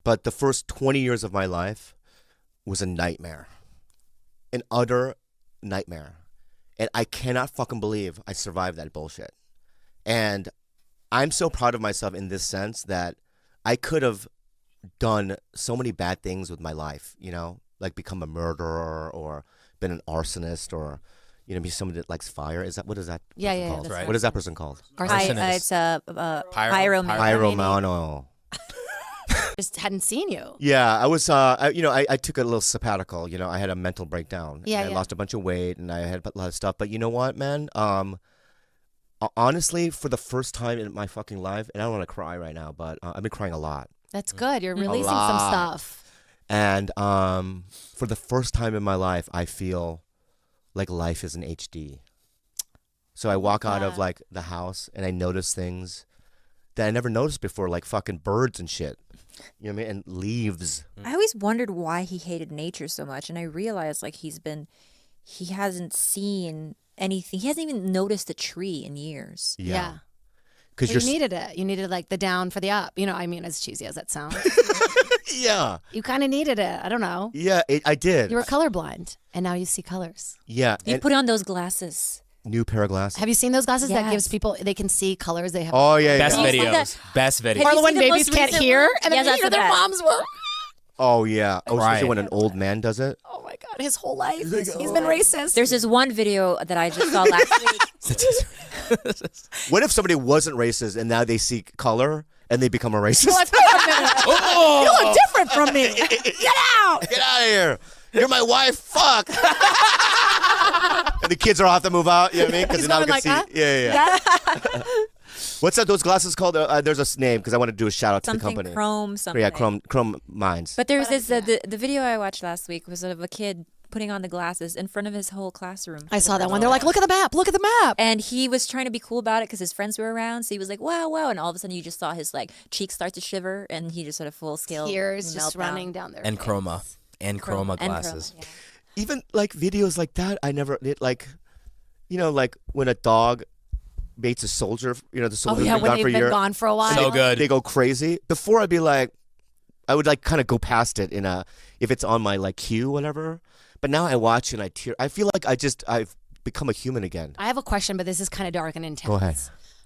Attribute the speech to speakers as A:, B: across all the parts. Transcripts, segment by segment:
A: But the first 20 years of my life was a nightmare. An utter nightmare. And I cannot fucking believe I survived that bullshit. And I'm so proud of myself in this sense that I could have done so many bad things with my life, you know, like become a murderer or been an arsonist or, you know, be somebody that likes fire. Is that what is that?
B: Yeah,
A: called?
B: that's right.
A: What is that person called?
B: It's a
A: pyromano.
B: Just hadn't seen you.
A: Yeah, I was. I took a little sabbatical. You know, I had a mental breakdown.
B: Yeah,
A: I lost a bunch of weight and I had a lot of stuff. But you know what, man? Honestly, for the first time in my fucking life, and I don't want to cry right now, but I've been crying a lot.
B: That's good. You're releasing some stuff.
A: And for the first time in my life, I feel like life is in HD. So I walk out of like the house and I notice things that I never noticed before, like fucking birds and shit. You know what I mean? And leaves.
C: I always wondered why he hated nature so much, and I realized like he hasn't seen anything. He hasn't even noticed a tree in years.
B: Yeah.
A: Because
B: you needed it. You needed like the down for the up. You know, I mean, as cheesy as that sounds.
A: Yeah.
B: You kind of needed it. I don't know.
A: Yeah, I did.
B: You were colorblind, and now you see colors.
A: Yeah.
C: You put on those glasses.
A: New pair of glasses.
B: Have you seen those glasses that
C: Yes.
B: gives people, they can see colors? They have.
A: Oh, yeah.
D: Best
A: yeah.
D: videos. Best videos.
B: Or
C: you
B: when
C: seen the
B: babies
C: most
B: can't
C: recent
B: hear,
C: one?
B: and
C: Yes,
B: then
C: that's
B: hear
C: the
B: their
C: best.
B: moms were.
A: Oh, yeah. Oh, especially
D: Right.
A: when an old man does it.
B: Oh my God, his whole life. He's been racist.
C: There's this one video that I just saw last week.
A: What if somebody wasn't racist and now they see color and they become a racist?
B: You look different from me. Get out.
A: Get out of here. You're my wife. Fuck. And the kids are off to move out. You know what I mean? Because
B: He's
A: now we
B: going
A: can
B: like,
A: see. Yeah. What's that? Those glasses called? There's a name because I want to do a shout out to the
C: Something
A: company.
C: chrome something.
A: Yeah, Chrome Minds.
C: But there's this the video I watched last week was of a kid putting on the glasses in front of his whole classroom.
B: I saw that one. They're like, look at the map. Look at the map.
C: And he was trying to be cool about it because his friends were around. So he was like, wow, wow. And all of a sudden you just saw his like cheeks start to shiver and he just sort of full scale
B: Tears just
C: meltdown.
B: running down there.
D: And chroma. And chroma glasses.
C: Yeah.
A: Even like videos like that, I never did. Like, you know, like when a dog mates a soldier. You know, the
B: Oh
A: soldier's
B: yeah,
A: been
B: when
A: gone
B: they've
A: for a
B: been
A: year.
B: gone for a while.
D: So good.
A: They go crazy. Before I'd be like, I would like kind of go past it if it's on my like queue, whatever. But now I watch and I tear. I feel like I've become a human again.
B: I have a question, but this is kind of dark and intense.
A: Go ahead.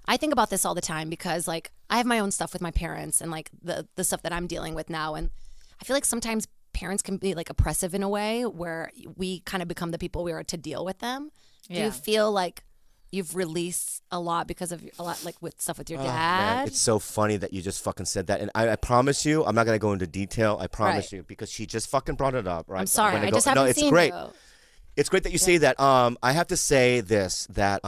B: I think about this all the time because like I have my own stuff with my parents and like the stuff that I'm dealing with now, and I feel like sometimes parents can be like oppressive in a way where we kind of become the people we are to deal with them. Do you feel like you've released a lot because of a lot like with stuff with your
A: Man,
B: dad?
A: it's so funny that you just fucking said that. And I promise you, I'm not going to go into detail. I promise you, because she just fucking brought it up, right?
B: I'm sorry, I just
A: no,
B: haven't
A: it's
B: seen
A: great.
B: you.
A: It's great that you say that. I have to say this, that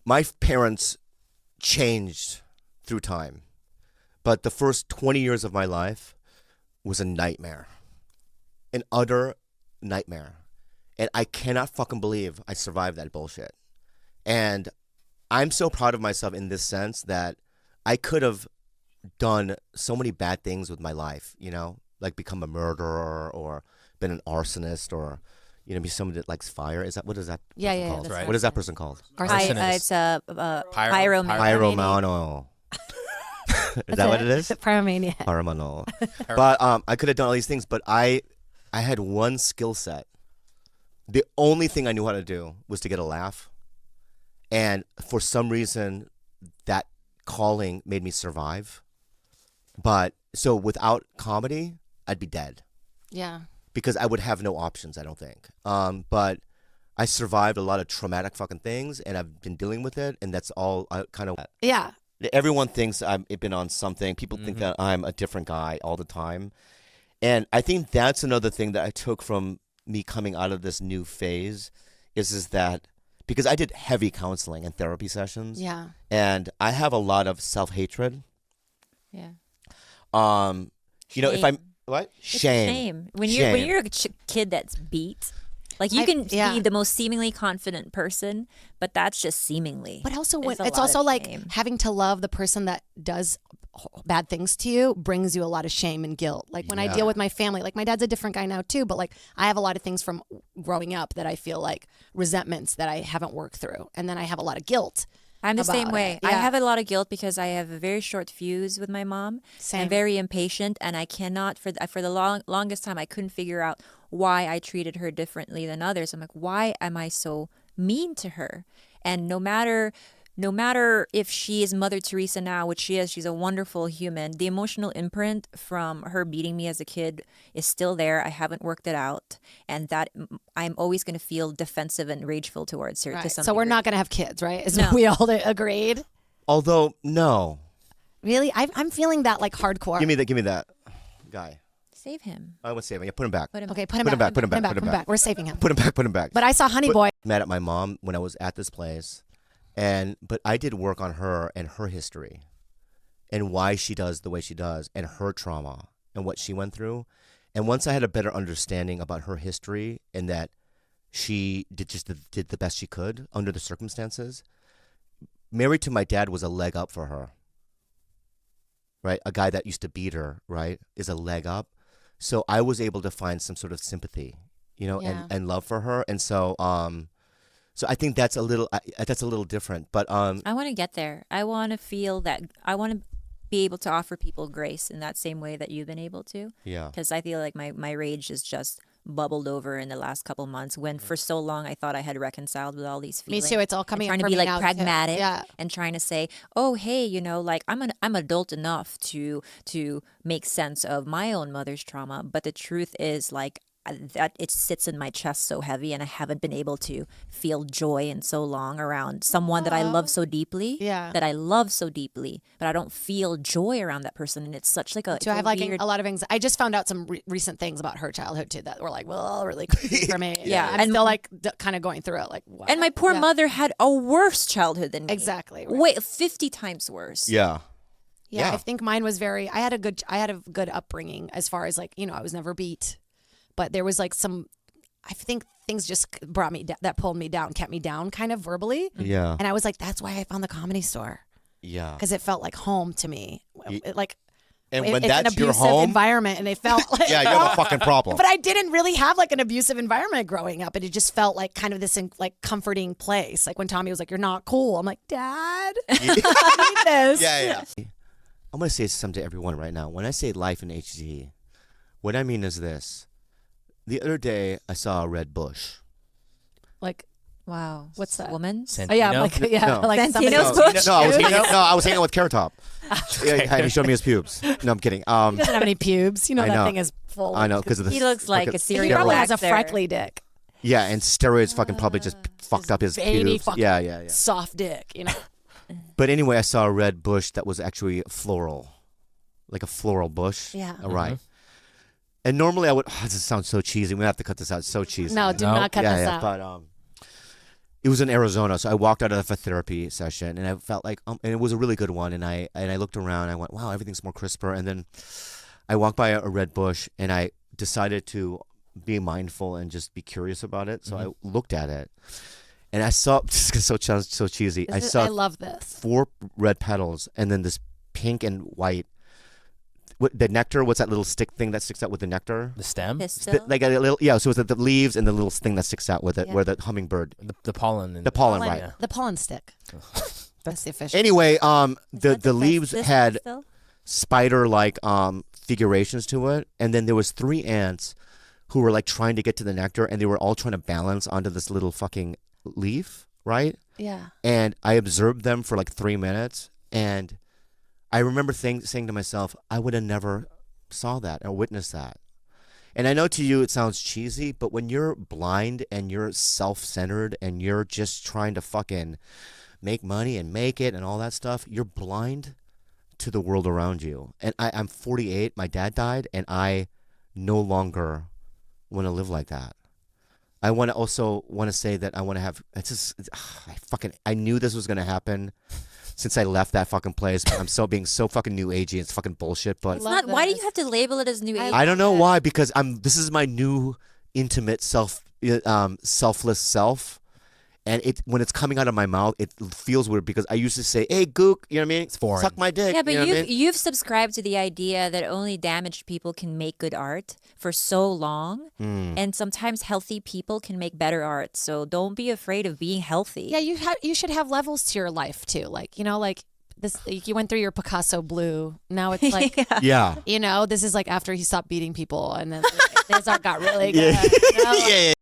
A: my parents changed through time. But the first 20 years of my life was a nightmare. An utter nightmare. And I cannot fucking believe I survived that bullshit. And I'm so proud of myself in this sense that I could have done so many bad things with my life, you know, like become a murderer or been an arsonist or, you know, be somebody that likes fire. Is that what is that?
B: Yeah,
A: person
B: yeah,
A: called?
B: that's right.
A: What is that person called?
D: Arsonist.
C: It's a
A: Pyromano. Is that what it is?
B: Pyromania.
A: Pyromano. But I could have done all these things, but I had one skill set. The only thing I knew how to do was to get a laugh. And for some reason, that calling made me survive. But so without comedy, I'd be dead.
B: Yeah.
A: Because I would have no options, I don't think. But I survived a lot of traumatic fucking things, and I've been dealing with it, and that's all I kind of...
B: Yeah.
A: Everyone thinks I've been on something. People think that I'm a different guy all the time. And I think that's another thing that I took from me coming out of this new phase is that because I did heavy counseling and therapy sessions.
B: Yeah.
A: And I have a lot of self-hatred.
C: Yeah.
A: You know, if I'm what?
C: Shame. When you're a kid that's beat, like you can be the most seemingly confident person, but that's just seemingly.
B: But also,
C: It's
B: when
C: a
B: it's
C: lot
B: also
C: of
B: like
C: shame.
B: having to love the person that does bad things to you brings you a lot of shame and guilt. Like when I deal with my family, like my dad's a different guy now too, but like I have a lot of things from growing up that I feel like resentments that I haven't worked through, and then I have a lot of guilt
C: I'm the same
B: about
C: way.
B: it.
C: I
B: Yeah.
C: have a lot of guilt because I have a very short fuse with my mom.
B: Same.
C: I'm very impatient, and I cannot for the longest time I couldn't figure out why I treated her differently than others. I'm like, why am I so mean to her? And no matter if she is Mother Teresa now, which she is, she's a wonderful human. The emotional imprint from her beating me as a kid is still there. I haven't worked it out, and that I'm always going to feel defensive and rageful towards her. To
B: Right.
C: some
B: So we're
C: degree.
B: not going to have kids, right? Is
C: No.
B: what we all agreed.
A: Although, no.
B: Really, I'm feeling that like hardcore.
A: Give me that guy.
C: Save him.
A: I would save him. Yeah, put him back.
C: Put him.
B: Okay, put him
A: Put him
B: back.
A: back, put him back.
B: We're saving him.
A: Put him back.
B: But I saw Honey Boy.
A: Mad at my mom when I was at this place, but I did work on her and her history, and why she does the way she does, and her trauma and what she went through. And once I had a better understanding about her history and that she did the best she could under the circumstances, married to my dad was a leg up for her. Right, a guy that used to beat her, right, is a leg up. So I was able to find some sort of sympathy,
B: Yeah.
A: and love for her, and so I think that's a little different. But
C: I want to get there. I want to feel that. I want to be able to offer people grace in that same way that you've been able to.
A: yeah,
C: Because I feel like my rage has just bubbled over in the last couple months when for so long I thought I had reconciled with all these
B: Me
C: feelings.
B: too. It's all coming
C: and trying
B: up
C: to
B: for
C: be
B: me
C: like
B: now, too.
C: pragmatic
B: Yeah.
C: and trying to say, oh hey, like I'm adult enough to make sense of my own mother's trauma, but the truth is like that it sits in my chest so heavy, and I haven't been able to feel joy in so long around someone that I love so deeply.
B: Yeah.
C: That I love so deeply, but I don't feel joy around that person, and it's such like a.
B: Do I have like
C: weird,
B: a lot of anxiety? I just found out some recent things about her childhood too that were like, well, really creepy for me.
C: Yeah.
B: I'm
C: And-
B: still like kind of going through it. Like, wow.
C: And my poor
B: Yeah.
C: mother had a worse childhood than me.
B: Exactly. Right.
C: Wait, 50 times worse.
A: yeah,
B: Yeah,
A: Yeah.
B: I think mine was I had a good upbringing as far as like, I was never beat, but there was like I think things just brought me that pulled me down, kept me down kind of verbally.
A: yeah,
B: And I was like, that's why I found the Comedy Store,
A: yeah.
B: because it felt like home to me. Like
A: And
B: it's
A: when
B: an
A: that's your
B: abusive
A: home,
B: environment, and it felt like
A: yeah, you have a fucking problem.
B: But I didn't really have like an abusive environment growing up, and it just felt like kind of this like comforting place. Like when Tommy was like, "You're not cool," I'm like, "Dad, I need this."
A: Yeah. I'm going to say something to everyone right now. When I say life in HD, what I mean is this. The other day, I saw a red bush.
B: Like,
C: Wow.
B: What's that?
C: Woman?
B: oh yeah,
D: Santino?
B: like yeah,
A: No.
B: like somebody
C: Santino's
B: else.
C: bush?
A: I was hanging out with Carrot Top. Yeah, he showed me his pubes. No, I'm kidding.
B: He doesn't have any pubes. You know
A: I
B: that
A: know.
B: thing is full.
A: I know, because of the...
C: He looks like a
B: He
C: serial
B: probably has a
C: actor.
B: freckly dick,
A: Yeah, and steroids fucking probably just fucked up his
B: veiny
A: pubes.
B: fucking
A: Yeah.
B: soft dick.
A: But anyway, I saw a red bush that was actually floral. Like a floral bush.
B: Yeah.
A: Right. And normally I would... Oh, this sounds so cheesy. We have to cut this out. It's so cheesy.
B: No, do
D: No.
B: not cut this
A: yeah,
B: out.
A: but it was in Arizona, so I walked out of a therapy session, and I felt like, and it was a really good one. And I looked around, and I went, wow, everything's more crisper. And then I walked by a red bush, and I decided to be mindful and just be curious about it. So I looked at it, and I saw this is so cheesy. I saw
B: I love this.
A: 4 red petals, and then this pink and white. The nectar, what's that little stick thing that sticks out with the nectar?
D: The stem,
C: Pistil?
A: Like a little, yeah. So it's the leaves and the little thing that sticks out with it,
C: Yeah.
A: where the hummingbird,
D: the pollen, and
A: the pollen, right?
B: The pollen stick. That's the official.
A: Anyway,
C: Is that
A: the leaves
C: this
A: had
C: pistil?
A: spider-like figurations to it, and then there was 3 ants who were like trying to get to the nectar, and they were all trying to balance onto this little fucking leaf, right?
B: Yeah.
A: And I observed them for like 3 minutes, and I remember saying to myself, I would have never saw that or witnessed that. And I know to you it sounds cheesy, but when you're blind and you're self-centered and you're just trying to fucking make money and make it and all that stuff, you're blind to the world around you. And I'm 48, my dad died, and I no longer want to live like that. I want to say that I want to have, I knew this was going to happen since I left that fucking place, but I'm being so fucking new agey. It's fucking bullshit, but
C: It's not. Why do you have to label it as new age?
A: I don't know why, because this is my new intimate selfless self, And when it's coming out of my mouth, it feels weird because I used to say, "Hey, gook," you know what I mean? It's
D: foreign.
A: Suck my dick.
C: Yeah, but
A: you know what I mean?
C: you've subscribed to the idea that only damaged people can make good art for so long, and sometimes healthy people can make better art. So don't be afraid of being healthy.
B: Yeah, you should have levels to your life too. Like, you know, like this, you went through your Picasso blue. Now it's like,
A: Yeah.
B: you know, this is like after he stopped beating people, and then his art got really good.
A: Yeah.
B: You know?
A: Yeah.